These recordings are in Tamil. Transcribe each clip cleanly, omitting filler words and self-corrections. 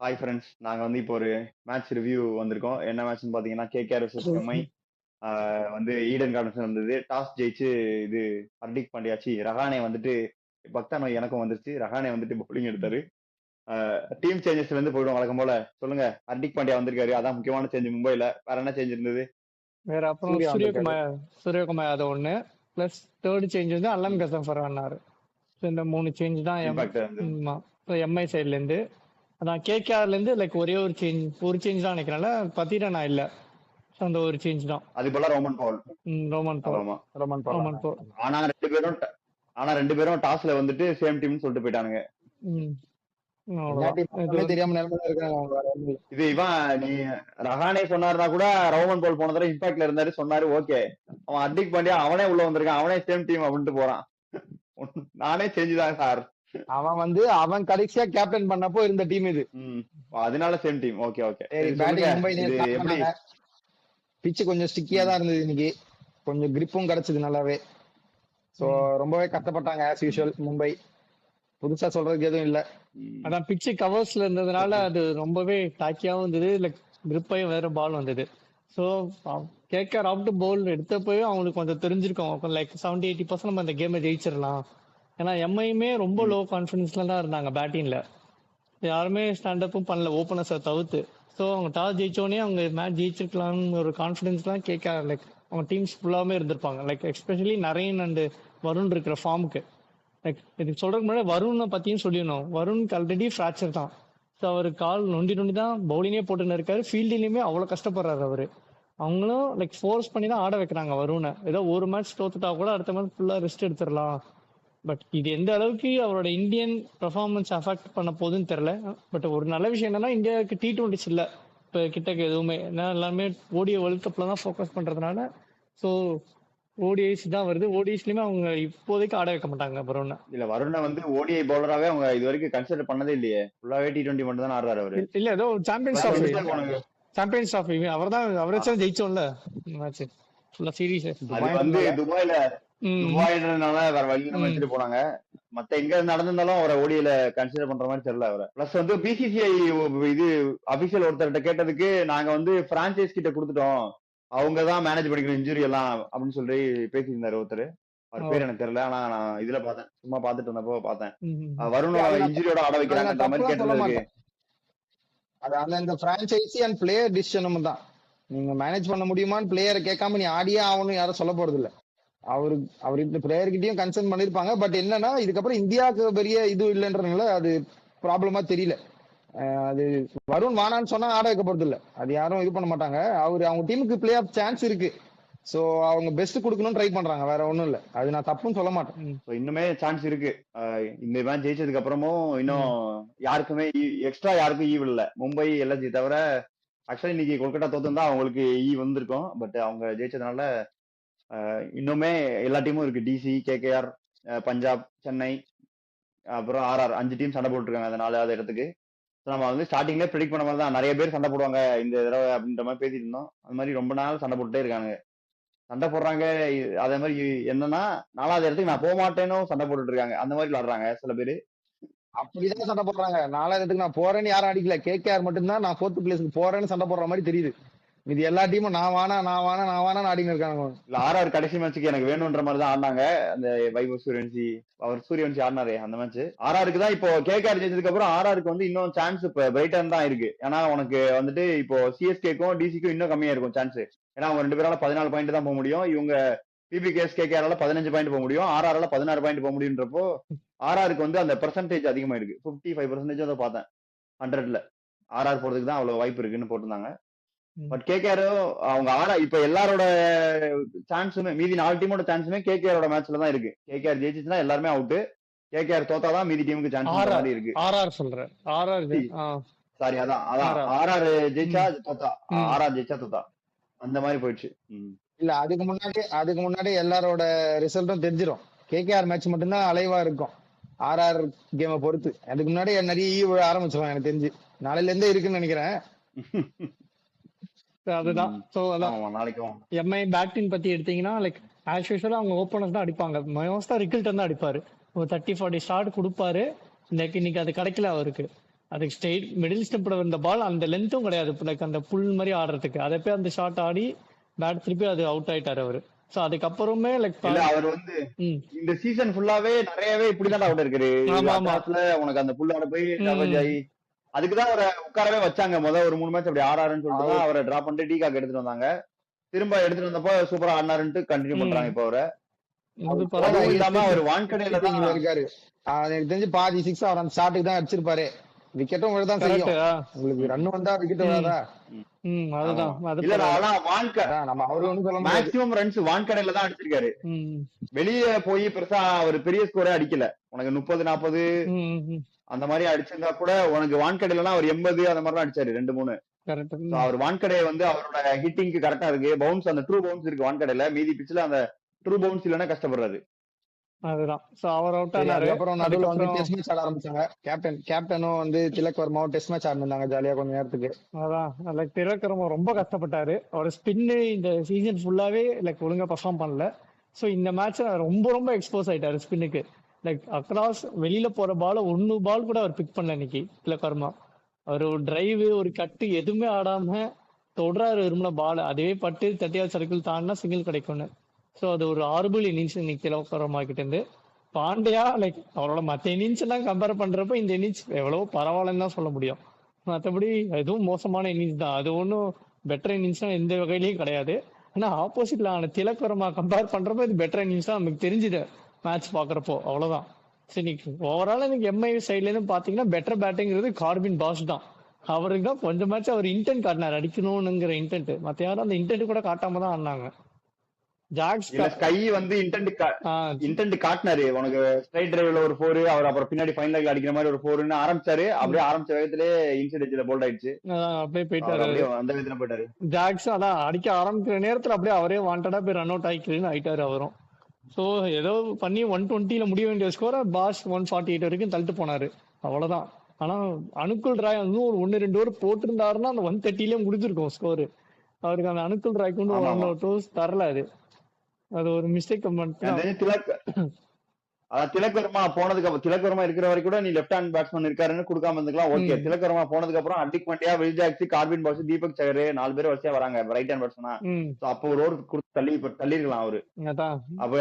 ஹாய் ஃப்ரெண்ட்ஸ், நாங்க வந்து இப்போ ஒரு மேட்ச் ரிவ்யூ வந்திருக்கோம். என்ன மேட்ச்னு பாத்தீங்கன்னா கேகேஆர் vs எம்ஐ. வந்து ஈடன் கார்டன்ஸ் வந்தது. டாஸ் ஜெயிச்சு இது ஹர்திக் பாண்டியாச்சி ரஹானே வந்துட்டு பக்தா நோய் எனக்கும் வந்துருச்சு. ரஹானே வந்துட்டு பவுலிங் எடுத்தாரு. டீம் சேஞ்சஸ்ல இருந்து போயிடும் வழக்கம் போல. சொல்லுங்க, ஹர்திக் பாண்டியா வந்திருக்காரு, அதான் முக்கியமான சேஞ்ச் மும்பைல. வேற என்ன சேஞ்ச் இருந்தது? வேற அப்புறம் சூர்யா வந்திருக்காரு. சூரியகுமார் அது ஒண்ணு பிளஸ் தேர்ட் சேஞ்ச் வந்து அல்லம் கசஃபர் ஆனாரு. இந்த 3 சேஞ்ச் தான் இம்பாக்ட் வந்து எம்ஐ சைட்ல இருந்து. அதான் கேகேஆர்ல இருந்து லைக் ஒரே ஒரு சேஞ்ச் தான் நினைக்கிறேன்ல, பத்திரா நான் இல்ல. So, அந்த ஒரு சேஞ்ச் தான். அது போல ரோமன் பவுல். ரோமன் பவுல். ஆமா, ரோமன் பவுல். ஆனா ரெண்டு பேரும் டாஸ்ல வந்துட்டு சேம் டீம்னு சொல்லிட்டு போயிட்டானுங்க. தெரியாம நிலைமையில இருக்காங்க அவங்க. வேற ஒண்ணும் இல்ல. இது இவன் நீ ரஹானே சொன்னாருனா கூட ரோமன் போல் போன தடவை இம்பாக்ட்ல இருந்தாரு சொன்னாரு, ஓகே. அவன் ஹர்திக் பாண்டியா அவனே உள்ள வந்திருக்கான், அவனே சேம் டீம் அப்படின்ட்டு போறான். நானே செஞ்சுதான் சார். அவன் வந்து அவன் கடைசியா கேப்டன் பண்ணப்போ இருந்த டீம் இது. அதனால சேம் டீம். Okay okay. சரி, பேட்டிங் மும்பை எப்படி பிச்சு கொஞ்சம் ஸ்டிக்கியா தான் இருந்தது இன்னைக்கு. கொஞ்சம் கிரிப்பும் கிடைச்சது நல்லாவே. சோ ரொம்பவே கஷ்டப்பட்டாங்க ஆஸ் யூஷுவல் மும்பை. புதுசா சொல்றதுக்கு எதுவும் இல்ல. அதான் பிச்சு கவர்ஸ்ல இருந்ததுனால அது ரொம்பவே டாக்கியாவும் இருந்தது, லைக் கிரிப்பையும் வேற பால் வந்தது. So KKR off to bowl எடுத்தப்போயும் அவங்களுக்கு கொஞ்சம் தெரிஞ்சிருக்கும், லைக் 70-80% நம்ம அந்த கேமை ஜெயிச்சிடலாம். ஏன்னா எம்ஐயுமே ரொம்ப லோ கான்ஃபிடன்ஸ்ல தான் இருந்தாங்க பேட்டிங்ல. யாருமே ஸ்டாண்டப்பும் பண்ணல ஓப்பனர்ஸை தவிர்த்து. ஸோ அவங்க டாஸ் ஜெயிச்சோடனே அவங்க மேட்ச் ஜெயிச்சிருக்கலாம்னு ஒரு கான்ஃபிடன்ஸ்லாம் கேகேஆர் லைக் அவங்க டீம்ஸ் ஃபுல்லாமே இருந்திருப்பாங்க. Like especially Naren and Varun இருக்கிற ஃபார்முக்கு. லைக் இதுக்கு சொல்றதுக்கு முன்னாடி வருணை பத்தியும் சொல்லிடணும். வருணுக்கு ஆல்ரெடி ஃப்ராக்சர் தான். ஸோ அவர் கால் நொண்டி தான் பவுலிங்கே போட்டுன்னு இருக்காரு. ஃபீல்டிங்லயுமே அவ்வளோ கஷ்டப்படுறாரு அவரு. அவங்களும் லைக் ஃபோர்ஸ் பண்ணி தான் ஆட வைக்கிறாங்க வருணை. ஏதோ ஒரு மேட்ச் தோத்துட்டா கூட அடுத்த மேட்ச் ஃபுல்லா ரெஸ்ட் எடுத்துடலாம். பட் இது எந்த அளவுக்கு அவரோட இந்தியன் பெர்ஃபார்மன்ஸ் அஃபெக்ட் பண்ண போகுதுன்னு தெரியல. பட் ஒரு நல்ல விஷயம் என்னன்னா இந்தியாவுக்கு T20s இல்லை இப்போ கிட்டக்கு எதுவுமே. ஏன்னா எல்லாமே ஓடிஐ வேர்ல்ட் கப்ல தான் ஃபோக்கஸ் பண்றதுனால. ஸோ ஓடிஐஸ் தான் வருது. ஓடிஐஸ்லயுமே அவங்க இப்போதைக்கு ஆட வைக்க மாட்டாங்க வருணை. இல்ல, வருணை வந்து ஓடிஐ பவுலராவே அவங்க இது வரைக்கும் கன்சிடர் பண்ணதே இல்லையே. ஃபுல்லாவே T20 மட்டும் தான் ஆடுறாரு அவரு. இல்ல ஏதோ சாம்பியன்ஸ் ஆஃப் அவர் தான் அவரை ஜெயிச்சோம்ல மேட்ச் ஃபுல்லா சீரீஸ். அது வந்து துபாய்னால வேற வழி நம்ம எடுத்துட்டு போனாங்க. மத்த எங்க நடந்திருந்தாலும் அவரை ஓடியில கன்சிடர் பண்ற மாதிரி தெரியல அவரை. பிளஸ் வந்து பிசிசிஐ இது அபிஷியல் ஒருத்தர்கிட்ட கேட்டதுக்கு நாங்க வந்து பிரான்சைஸ் கிட்ட கொடுத்துட்டோம், அவங்க தான் மேனேஜ் பண்ணிக்கணும் இன்ஜுரி எல்லாம் அப்படின்னு சொல்லி பேசியிருந்தாரு ஒருத்தர். அவர் பேர் எனக்கு தெரியல, ஆனா நான் இதுல பார்த்தேன், சும்மா பாத்துட்டு இருந்தப்போ பார்த்தேன். வருணோட இன்ஜுரியோட ஆட வைக்கிறாங்கன்ற மாதிரி கேட்டதுக்கு அது அந்த பிரான்சைசி அண்ட் பிளேயர் டிசிஷனும் தான். நீங்க மேனேஜ் பண்ண முடியுமான்னு பிளேயரை கேட்காம நீ ஆடியே ஆகணும் யாரும் சொல்ல போறது இல்ல. அவர் இந்த பிளேயர்கிட்டயும் கன்சர்ன் பண்ணிருப்பாங்க. பட் என்னன்னா இதுக்கப்புறம் இந்தியாவுக்கு பெரிய இது இல்லைன்றதுனால அது ப்ராப்ளமா தெரியல. அது வருண் வானான்னு சொன்னா ஆட வைக்க போறது இல்ல, அது யாரும் இது பண்ண மாட்டாங்க. அவங்க டீமுக்கு பிளே ஆஃப் சான்ஸ் இருக்கு. சோ அவங்க பெஸ்ட் கொடுக்கணும்னு ட்ரை பண்றாங்க, வேற ஒண்ணும் இல்ல. அது நான் தப்புன்னு சொல்ல மாட்டேன். இன்னுமே சான்ஸ் இருக்கு. இந்த மேட்ச் ஜெயிச்சதுக்கு அப்புறமும் இன்னும் யாருக்குமே எக்ஸ்ட்ரா யாருக்கும் ஈவ் இல்ல. மும்பை எல்எஸ்ஜி தவிர. ஆக்சுவலி இன்னைக்கு கொல்கத்தா தோத்துந்தா அவங்களுக்கு ஈவ் வந்திருக்கும். பட் அவங்க ஜெயிச்சதுனால இன்னுமே எல்லா டீமும் இருக்கு. டிசி, கேகேஆர், பஞ்சாப், சென்னை, அப்புறம் ஆர்ஆர், 5 டீம் சண்டை போட்டுருக்காங்க அந்த 4வது இடத்துக்கு. நம்ம வந்து ஸ்டார்டிங்லேயே ப்ரெடிக்ட் பண்ண மாதிரி தான் நிறைய பேர் சண்டை போடுவாங்க இந்த தடவை அப்படின்ற மாதிரி பேசிட்டு இருந்தோம். அது மாதிரி ரொம்ப நாள் சண்டை போட்டுட்டே இருக்காங்க, சண்டை போடுறாங்க. அதே மாதிரி என்னன்னா 4வது இடத்துக்கு நான் போக மாட்டேன்னு சண்டை போட்டுட்டு இருக்காங்க. அந்த மாதிரி விளாடுறாங்க சில பேரு. அப்படிதான் சண்டை போடுறாங்க. 4வது இடத்துக்கு நான் போறேன்னு யாரும் அடிக்கல. கேகேஆர் மட்டும்தான் நான் 4th பிளேஸ்க்கு போறேன்னு சண்டை போடுற மாதிரி தெரியுது. இது எல்லா டீமும் நான் வானா ஆடிங்க இருக்காங்க. இல்ல, ஆர்ஆர் கடைசி மேட்சுக்கு எனக்கு வேணும்ன்ற மாதிரி தான் ஆடினாங்க. அந்த வைபவ் சூரியவன்சி, அவர் சூரியவன்சி ஆடினாரு அந்த மேட்ச். ஆர்ஆருக்கு தான் இப்போ கேகேஆர் ஜெயிச்சதுக்கு அப்புறம் ஆர்ஆருக்கு வந்து இன்னும் சான்ஸ் இப்ப பிரைட்டன் தான் இருக்கு. ஏன்னா உனக்கு வந்துட்டு இப்போ சிஎஸ்கேக்கும் டிசிக்கும் இன்னும் கம்மியா இருக்கும் சான்ஸ். ஏன்னா அவங்க 2 பேரால 14 பாயிண்ட் தான் போக முடியும். இவங்க பிபிகேஎஸ் கேகேஆரால 15 பாயிண்ட் போக முடியும், ஆர்ஆரால 16 பாயிண்ட் போக முடியுன்றப்போ ஆர்ஆருக்கு வந்து அந்த பெர்சன்டேஜ் அதிகமா இருக்கு. 55% வந்து பார்த்தேன் 100ல ஆர்ஆர் போறதுக்கு தான் அவ்வளவு வாய்ப்பு இருக்குன்னு போட்டிருந்தாங்க. பட் கேகேஆர் அவங்க இப்ப எல்லாரோட சான்ஸுமே மீதி 4 டீமோட சான்ஸுமே கேகேஆரோட மேட்ச்ல தான் இருக்கு. கேகேஆர் ஜெயிச்சுன்னா எல்லாருமே அவுட், கேகேஆர் தோத்தாதான் மீதி டீமுக்கு சான்ஸ் மாதிரி இருக்கு. ஆர்ஆர் சொல்றேன், ஆர்ஆர் சாரி அதான் ஆர்ஆர் ஜெயிச்சா தோத்தா, ஆர்ஆர் ஜெயிச்சா தோத்தா, அந்த மாதிரி போயிடுச்சு. இல்ல அதுக்கு முன்னாடி எல்லாரோட ரிசல்ட்டும் தெரிஞ்சிடும். கேகேஆர் மேட்ச் மட்டும்தான் அலைவா இருக்கும் ஆர்ஆர் கேமை பொறுத்து. அதுக்கு முன்னாடி நிறைய ஈவ் ஆரம்பிச்சிடும் எனக்கு தெரிஞ்சு. நாளையில இருந்தே இருக்குன்னு நினைக்கிறேன். அதுதான். சோ அதான் எம்ஐ பேட்டிங் பத்தி எடுத்தீங்கன்னா லைக் ஆஸ் யூஷுவலா அவங்க ஓப்பனர்ஸ் தான் அடிப்பாங்க. மோஸ்டா ரிக்கில்டன் தான் அடிப்பாரு. ஒரு 30-40 ஸ்டார்ட் கொடுப்பாரு. இன்னைக்கு அது கிடைக்கல அவருக்கு. அதுக்கு ஸ்ட்ரெயிட் மிடில் ஸ்டெப்ல வந்த பால் அந்த லென்த்தும் கிடையாது. லைக் அந்த புல் மாதிரி ஆடுறதுக்கு அதை போய் அந்த ஷாட் ஆடி பேட் திருப்பி அது அவுட் ஆயிட்டாரு அவரு. ஸோ அதுக்கப்புறமே லைக் இல்ல அவர் வந்து ம் இந்த சீசன் ஃபுல்லாவே நிறையவே இப்படிதான் அவுட் இருக்காரு. ஆமா ஆமா டாஸ்ல உனக்கு அந்த புல்லாட போய் டபேஜ் ம் ஆகி அதுக்குதான் அவரை உட்காரவே வச்சாங்க. ஒரு 3 மேட்ச் அப்படி ஆறாருன்னு சொல்லிட்டு அவர் தான் அவரை டிராப் பண்ணிட்டு டீகாக் எடுத்துட்டு வந்தாங்க. திரும்ப எடுத்துட்டு வந்தப்போ சூப்பரா ஆடினாருன்ட்டு கண்டினியூ ம் பண்றாங்க இப்ப அவரை. இது அவர் பரவாயில்ல. இப்பதான் அதுவும் இல்லாம ஹையஸ்ட் அவர் வான்கடையில தான் கீப்பிங்ல இருக்காரு. எனக்கு தெரிஞ்சு பாதி சிக்ஸ் அவர் அந்த ஷாட்டுக்கு தான் அடிச்சிருப்பாரு. விக்கெட்டும் விழதான் கரெக்ட். செய்யும். உங்களுக்கு ரன் வந்தா விக்கெட் ம் விழாதா? ம் ஆமா அதுதான் அது இல்ல பரவாயில்ல. ஆனா அதான் நம்ம அவரு ஒண்ணும் சொல்ல முடியாது. மேக்சிமம் ரன்ஸ் வான்கடையில தான் அடிச்சிருக்காரு. ம் வெளியே போய் பெருசா அவர் பெரிய ஸ்கோரே அடிக்கல. உனக்கு 30-40 ம் ம் அந்த மாதிரி அடிச்சிருந்தா கூட உனக்கு வான்கடையிலலாம் அவர் 80 அந்த மாதிரி தான் அடிச்சாரு 2-3. கரெக்ட். So அவர் வான்கடையை வந்து அவரோட ஹிட்டிங்க்கு கரெக்டா இருக்கு. பவுன்ஸ் அந்த ட்ரூ பவுன்ஸ் இருக்கு வான்கடையில. மீதி பிச்சுல அந்த ட்ரூ பவுன்ஸ் இல்லைன்னா கஷ்டப்படுறாரு. அதுதான். ஸோ அவர் அவுட் சரி, ஆனாரு. அதுக்கப்புறம் நடுவுல வந்து அதுக்கப்புறம் டெஸ்ட் மேட்ச் ஆட ஆரம்பிச்சாங்க. கேப்டனும் வந்து திலக் வர்மாவும் டெஸ்ட் மேட்ச் ஆடினாங்க ஜாலியா கொஞ்ச நேரத்துக்கு. அதான் லைக் திலக்கரமா ரொம்ப கஷ்டப்பட்டாரு. அவர் ஸ்பின்னு இந்த சீசன் ஃபுல்லாவே லைக் ஒழுங்கா பர்ஃபார்ம் பண்ணல. ஸோ இந்த மேட்ச் ரொம்ப ரொம்ப எக்ஸ்போஸ் ஆயிட்டாரு ஸ்பின்னுக்கு. லைக் அக்ராஸ் வெளியில போற பால் ஒன்னு பால் கூட அவர் பிக் பண்ணல இன்னைக்கு திலக்கர்மா. அவர் ஒரு டிரைவ் ஒரு கட்டு எதுவுமே ஆடாம தொடுறாரு விரும்பின பால் அதுவே பட்டு 30வது சர்க்கிள் தாண்டினா சிங்கிள் கிடைக்கும்னு. ஸோ அது ஒரு ஆர்பிள் இன்னிங்ஸ் இன்னைக்கு திலக்கர்மா கிட்ட இருந்து. பாண்டியா லைக் அவரோட மற்ற இன்னிங்ஸ் எல்லாம் கம்பேர் பண்றப்ப இந்த இன்னிங்ஸ் எவ்வளவோ பரவாயில்லன்னு தான் சொல்ல முடியும். மற்றபடி எதுவும் மோசமான இன்னிங்ஸ் தான். அது ஒன்றும் பெட்டர் இன்னிங்ஸ் தான் எந்த வகையிலயும் கிடையாது. ஆனா ஆப்போசிட்ல ஆன திலக்கர்மா கம்பேர் பண்றப்ப இது பெட்டர் இன்னிங்ஸ் தான் நமக்கு தெரிஞ்சுது மேட்ச் பாக்குறப்போ. அவ்வளவுதான். சரி இன்னைக்கு ஓவரால் எனக்கு எம்ஐ சைட்ல இருந்து பாத்தீங்கன்னா பெட்டர் பேட்டிங்கிறது கார்பின் பாஸ் தான். அவருக்கு தான் கொஞ்சம் மேட்ச் அவர் இன்டென்ட் காட்டினார் அடிக்கணும்ங்கிற இன்டென்ட். மத்த யாரும் அந்த இன்டென்ட் கூட காட்டாம தான் ஆடினாங்க. ஜாக்ஸ் இல்ல ஸ்கை வந்து இன்டென்ட் காட்டினாரு. உனக்கு ஸ்ட்ரைட் டிரைவ்ல ஒரு 4 அவர் அப்புறம் பின்னாடி ஃபைனல் லெக்ல அடிக்கிற மாதிரி ஒரு 4ன்னு ஆரம்பிச்சாரு. அப்படியே ஆரம்பிச்ச வேகத்திலே இன்சைட் எட்ஜ்ல போல்ட் ஆயிடுச்சு. அப்படியே அவர் போயிட்டாரு. அப்படியே அந்த விதத்துல போயிட்டாரு. ஜாக்ஸ் அதான் அடிக்க ஆரம்பிக்கிற நேரத்துல அப்படியே அவரே வாண்டடா போய் ரன் அவுட் ஆகிக்கிறேன்னு ஆயிட்டாரு அவரும். ஸோ ஏதோ பண்ணி 120ல முடிய வேண்டிய ஸ்கோரை பாஸ் 148 வரைக்கும் தள்ளிட்டு போனாரு. அவ்வளவுதான். ஆனா அனுகுல் ராய் வந்து ஒரு 1-2 ஓவர் போட்டிருந்தாருன்னா அந்த 130லயே முடிஞ்சிருக்கும் ஸ்கோரு. அவருக்கு அந்த அனுகுல் ராய்க்கு வந்து ஆமா ஆமா 1 டோஸ் தரல. அது ஒரு மிஸ்டேக் திலக் வர்மா போனதுக்கு அப்புறம் திலக் வர்மா இருக்கிற வரைக்கும் கூட நீ லெஃப்ட் ஹேண்ட் பேட்ஸ்மேன் இருக்காருன்னு கொடுக்காம இருந்துக்கலாம். ஓகே திலக் வர்மா போனதுக்கு அப்புறம் Hardik Pandya, Will Jacks, Corbin Bosch, Deepak Chahar 4 பேர் வரிசையா வராங்க ரைட் ஹேண்ட் பேட்ஸ்மேனா. அப்போ ஒரு ஓவர் கொடுத்து தள்ளிருக்கலாம் அவரு.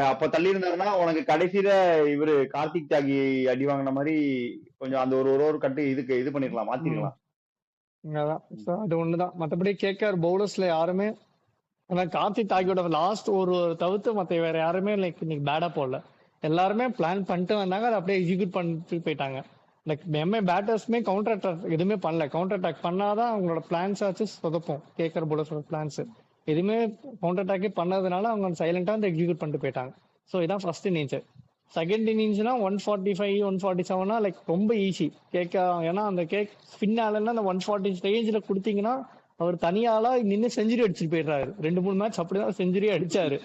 அப்ப தள்ளி இருந்தாருன்னா உனக்கு கடைசியில இவரு கார்த்திக் தியாகி அடி வாங்கின மாதிரி கொஞ்சம் அந்த ஒரு ஓவர் கட்டு இதுக்கு இது பண்ணிருக்கலாம், மாத்திருக்கலாம். அது ஒண்ணுதான். மத்தபடி கேகேஆர் பவுலர்ஸ்ல யாருமே ஆனா கார்த்திக் தாகியோட லாஸ்ட் ஒரு தவிர்த்து மத்த வேற யாருமே லைக் இன்னைக்கு பேடா போடல. எல்லாருமே பிளான் பண்ணிட்டு வந்தாங்க, அதை அப்படியே எக்ஸிக்யூட் பண்ணிட்டு போயிட்டாங்க. லைக் எம்ஏ பேட்டர்ஸ்மே கவுண்டர் அட்டாக் எதுவுமே பண்ணல. கவுண்டர் அட்டாக் பண்ணாதான் அவங்களோட பிளான்ஸ் ஆச்சு சொதப்போம். கேகேஆர் பவுலர்ஸோட பிளான்ஸ் எதுவுமே கவுண்டர் அட்டாக்கே பண்ணதுனால அவங்க சைலண்டா வந்து எக்ஸிக்யூட் பண்ணிட்டு போயிட்டாங்க. ஸோ இதான் ஃபர்ஸ்ட் இன்னிங்ஸ். செகண்ட் இன்னிங்ஸ்னா 145 147 லைக் ரொம்ப ஈஸி கேட்க. ஏன்னா அந்த ஸ்பின் ஆலன்னா அந்த 140 ஸ்டேஜ்ல கொடுத்தீங்கன்னா அவர் தனியாளா நின்று செஞ்சுரி அடிச்சுட்டு போயிடுறாரு. 2-3 மேட்ச் அப்படிதான் செஞ்சுரியே அடிச்சாரு.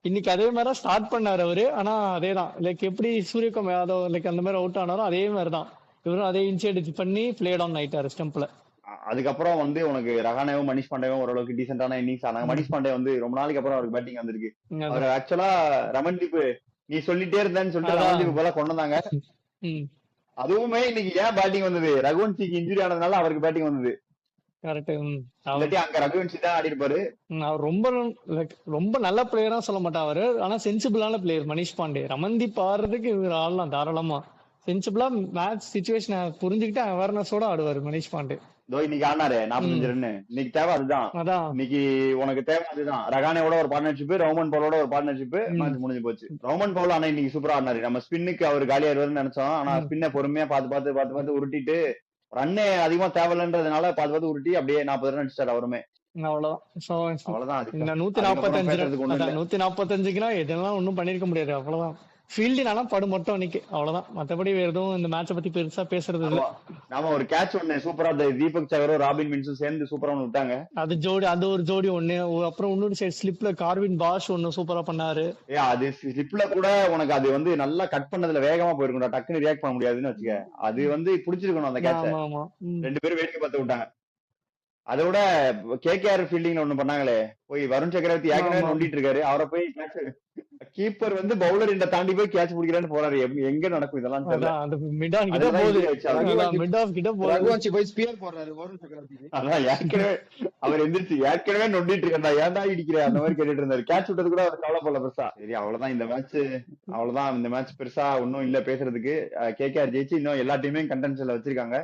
இன்னைக்கு அதே மாதிரி ஸ்டார்ட் பண்ணாரு அவரு. ஆனா அதேதான் லைக் எப்படி சூரியகுமார் யாதவ் லைக் அந்த மாதிரி அவுட் ஆனாரோ அதே மாதிரிதான் இவரும் அதே இன்சைட் பண்ணி பிளே டவுன் ஆயிட்டாரு ஸ்டெம்ப்ல. அதுக்கப்புறம் வந்து உனக்கு ரஹானேவும் மனிஷ் பாண்டேவும் ஓரளவுக்கு டீசென்டான இன்னிங்ஸ் ஆனாங்க. மனிஷ் பாண்டே வந்து ரொம்ப நாளைக்கு அப்புறம் அவருக்கு பேட்டிங் வந்திருக்கு. அவர் ஆக்சுவலா ரமன்தீப் நீ சொல்லிட்டே இருந்தேன்னு சொல்லிட்டு ரமன்தீப் போல கொண்டு வந்தாங்க. அதுவுமே இன்னைக்கு ஏன் பேட்டிங் வந்தது, ரகுவன்சிக்கு இன்ஜுரி ஆனதுனால அவருக்கு பேட்டிங் வந்தது. அங்க ரகுவன்சி தான் ஆடி இருப்பாரு. அவர் ரொம்ப நல்ல பிளேயரா சொல்ல மாட்டான் அவரு. ஆனா சென்சிபிளான பிளேயர் மனிஷ் பாண்டே. ரமன்தீப் ஆடுறதுக்கு இவர் ஆடலாம் தாராளமா. சென்சிபிளா மேட்ச் சிச்சுவேஷனை புரிஞ்சுக்கிட்டு அவேர்னஸோட ஆடுவாரு மனிஷ் பாண்டே. இன்னைக்கு ஆனாரு 45 ரன். இன்னைக்கு தேவை அதுதான். இன்னைக்கு உனக்கு தேவை அதுதான். ரகானேவோட ஒரு பார்ட்னர்ஷிப், ரவுமன் பவுலோட ஒரு பார்ட்னர்ஷிப், மேட்ச் முடிஞ்சு போச்சு. ரவுமன் பவுல் ஆனா இன்னைக்கு சூப்பரா ஆடினாரு. நம்ம ஸ்பின்னுக்கு அவர் காலியாயிருவாருன்னு நினைச்சோம். ஆனா ஸ்பின்னை பொறுமையா பார்த்து உருட்டிட்டு ரன்னே அதிகமா தேவையில்லைன்றதுனால பார்த்து உருட்டி அப்படியே 40 ரன் அடிச்சாரு அவருமே. அவ்வளவுதான். 145க்குனா இதெல்லாம் ஒன்னும் பண்ணிருக்க முடியாது. அவ்வளவுதான். ஃபீல்டிங் ஆனா படு மட்டும் அன்னைக்கு அவ்வளவுதான். மத்தபடி வேற எதுவும் இந்த மேட்ச பத்தி பெருசா பேசுறது இல்ல. நாம ஒரு கேட்ச் ஒண்ணு சூப்பரா தீபக் சகரும் ராபின் மின்ஸும் சேர்ந்து சூப்பரா விட்டாங்க. அது ஒரு ஜோடி ஒண்ணு. அப்புறம் இன்னொரு சைடு ஸ்லிப்ல கார்வின் பாஷ் ஒண்ணு சூப்பரா பண்ணாரு. அது ஸ்லிப்ல கூட உனக்கு அது வந்து நல்லா கட் பண்ணதுல வேகமா போயிருக்கும், டக்குன்னு ரியாக்ட் பண்ண முடியாதுன்னு வச்சுக்க. அது வந்து புடிச்சிருக்கணும் அந்த கேட்ச. 2 பேரும் வேடிக்கை பார்த்து விட்டாங்க. அதோட கேகேஆர் ஃபீல்டிங்ல ஒண்ணு பண்ணாங்களே, போய் வருண் சக்கரவர்த்தி ஏற்கனவே நோண்டிட்டு இருக்காரு, அவரை போய் கீப்பர் வந்து பவுலர் இந்த தாண்டி போய் கேட்ச் பிடிக்கிறான்னு போறாரு. எங்க நடக்கும் இதெல்லாம் தெரியல. அதான் அந்த மிட் ஆன் கிட்ட அதுதான் போகுது. injury ஆயிடுச்சு அவருக்கு. அதான் மிட் ஆஃப் கிட்ட போகுது. ரகுவன்சி போய் ஸ்பியர் போடுறாரு வருண் சக்கரவர்த்திக்கு. அதான் ஏற்கனவே அவர் எந்திரிச்சு ஏற்கனவே நொண்டிட்டு இருக்கா, ஏன்டா இடிக்கிற அந்த மாதிரி கேட்டுட்டு இருந்தாரு. கேட்ச் விட்டது கூட அவர் கவலைப்படல பெருசா. சரி அவ்வளவுதான் இந்த மேட்ச், அவ்வளவுதான் இந்த மேட்ச் பெருசா ஒன்னும் இல்ல பேசுறதுக்கு. கேகேஆர் ஜெயிச்சு இன்னும் எல்லா டீமையும் கண்டென்ஷன்ல வச்சிருக்காங்க.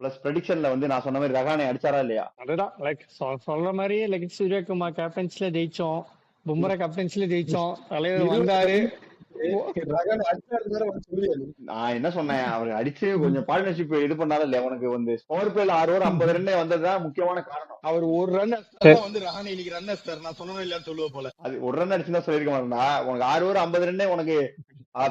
பிளஸ் ப்ரெடிக்ஷன்ல வந்து நான் சொன்ன மாதிரி ரஹானே அடிச்சாரா இல்லையா? அதுதான் லைக் சொல்ற மாதிரி லைக் சூரியகுமார் கேப்டன்ஸ்ல ஜெயிச்சோம், பும்ரா கேப்டன்ஸ்ல ஜெயிச்சோம், தலைவர் வந்தாரு. ரகன் அடிச்சாரு சொல்லியாது. நான் என்ன சொன்னேன், அவர் அடிச்சு கொஞ்சம் பார்ட்னர்ஷிப் இது பண்ணாலும் இல்லையா, உனக்கு வந்து பவர் பிளேல 6 ஓவர் 50 ரன் வந்ததுதான் முக்கியமான காரணம். அவர் ஒரு ரன் வந்து ரஹானே இன்னைக்கு ரன் சார் நான் சொன்னேன் இல்லையா சொல்லுவ போல. அது ஒரு ரன் அடிச்சுதான் சொல்லிருக்க மாட்டேன்னா, உனக்கு 6 ஓவர் 50 ரன் உனக்கு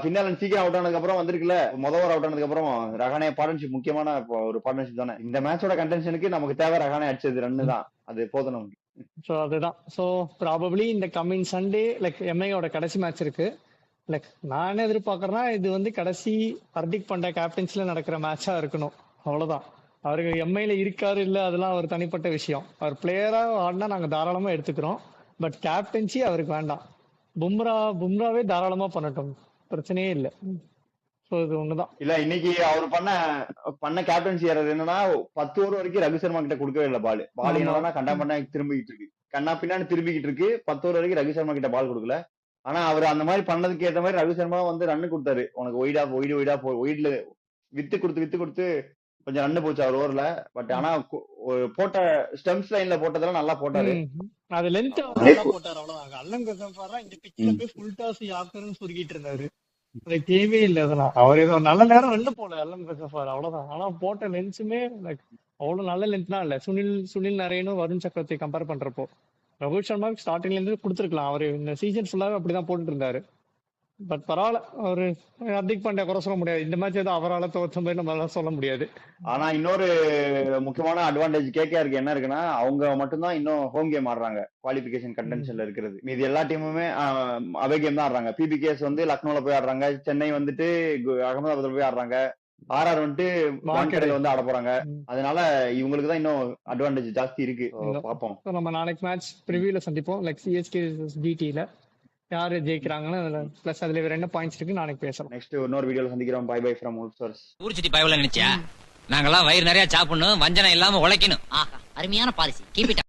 பின்னால சீக்கிரம் அவுட் ஆனதுக்கு அப்புறம் வந்திருக்குல்ல, முதல் ஓவர் அவுட் ஆனதுக்கு அப்புறம் ரஹானே பார்ட்னர்ஷிப் முக்கியமான ஒரு பார்ட்னர்ஷிப் தானே. இந்த மேட்சோட கண்டென்ஷனுக்கு நமக்கு தேவை ரஹானே அடிச்சது ரன்னு தான், அது போதும் நமக்கு. ஸோ அதுதான். ஸோ ப்ராபப்ளி இந்த கம்மிங் சண்டே லைக் எம்ஐயோட கடைசி மேட்ச் இருக்கு. லைக் நான் என்ன எதிர்பார்க்கறேன்னா, இது வந்து கடைசி ஹர்திக் பாண்டியா கேப்டன்ஸ்ல நடக்கிற மேட்சா இருக்கணும், அவ்வளவுதான். அவருக்கு எம்ஐல இருக்காரு இல்ல அதெல்லாம் ஒரு தனிப்பட்ட விஷயம். அவர் பிளேயரா ஆடினா நாங்க தாராளமா எடுத்துக்கிறோம். பட் கேப்டன்சி அவருக்கு வேண்டாம். பும்ராவே தாராளமா பண்ணட்டும், பிரச்சனையே இல்லை. ஸோ இது ஒண்ணுதான். இல்ல இன்னைக்கு அவர் பண்ண கேப்டன்சி ஏறது என்னன்னா, 10 ஓவர் வரைக்கும் ரகு சர்மா கிட்ட கொடுக்கவே இல்லை பால். ஆமா. என்னன்னா கண்டா பண்ணா திரும்பிக்கிட்டு இருக்கு, கண்ணா பின்னான்னு திரும்பிக்கிட்டு இருக்கு. 10 ஓவர் வரைக்கும் ரகு சர்மா கிட்ட பால் கொடுக்கல. ஆனா அவர் அந்த மாதிரி பண்ணதுக்கு ஏற்ற மாதிரி ரகு சர்மா வந்து ரன்னு கொடுத்தாரு. உனக்கு ஒயிட்ல வித்து கொடுத்து கொஞ்சம் ரன்னு போச்சு அவர் ஓவர்ல. பட் ஆனா போட்ட ஸ்டெம்ஸ் லைன்ல போட்டதெல்லாம் நல்லா போட்டாரு. அது லென்த் நல்லா போட்டாரு, அவ்வளவுதான். அல்லங்க இந்த பிச்சில போய் ஃபுல் டாஸ் யாக்கர்னு சுருக்கிட்டு இருந்தாரு. லைக் தேவையே இல்லை அதெல்லாம். அவர் ஏதோ நல்ல நேரம் ரன்னு போல அல்லங்க சஃபார், அவ்வளவுதான். ஆனா போட்ட லென்ஸுமே லைக் அவ்வளவு நல்ல லென்த்னா இல்ல. சுனில் நரேனும் வருண் சக்கரவர்த்தி கம்பேர் பண்றப்போ ரோஹித் சர்மாவுக்கு ஸ்டார்டிங்ல இருந்து கொடுத்துருக்கலாம். அவரு இந்த சீசன் ஃபுல்லாவே அப்படிதான் போட்டுட்டு இருந்தாரு. பட் பரவாயில்ல, அவரு ஹர்திக் பாண்டியா குறை சொல்ல முடியாது. இந்த மேட்ச் ஏதோ அவரால் தோற்ற மாதிரி நம்மளால சொல்ல முடியாது. ஆனா இன்னொரு முக்கியமான அட்வான்டேஜ் கேகேஆருக்கு என்ன இருக்குன்னா, அவங்க மட்டும்தான் இன்னும் ஹோம் கேம் ஆடுறாங்க குவாலிபிகேஷன் கண்டென்ஷன்ல இருக்கிறது. மீதி எல்லா டீமுமே அவே கேம் தான் ஆடுறாங்க. பிபிகேஎஸ் வந்து லக்னோல போய் ஆடுறாங்க, சென்னை வந்துட்டு அகமதாபாத்ல போய் ஆடுறாங்க, ஆர்ஆர் வந்துட்டு வான்கடையில வந்து ஆட போறாங்க. அதனால இவங்களுக்கு தான் இன்னும் அட்வான்டேஜ் ஜாஸ்தி இருக்கு. பாப்போம். நம்ம நாளைக்கு மேட்ச் ப்ரிவியூல சந்திப்போம். லைக் சிஎஸ்கே ஜிடில யாரு ஜெயிக்கிறாங்கன்னு பிளஸ் அதுல வேற என்ன பாயிண்ட்ஸ் இருக்கு நாளைக்கு பேசலாம். நெக்ஸ்ட் இன்னொரு வீடியோல சந்திக்கிறோம். Bye bye from Wolfers. ஊர் சுத்தி பயவல நினைச்சியா? நாங்கெல்லாம் வயிறு நிறைய சாப்பிடணும், வஞ்சனம் இல்லாம உழைக்கணும். ஆஹா, அருமையான பாலிசி. Keep it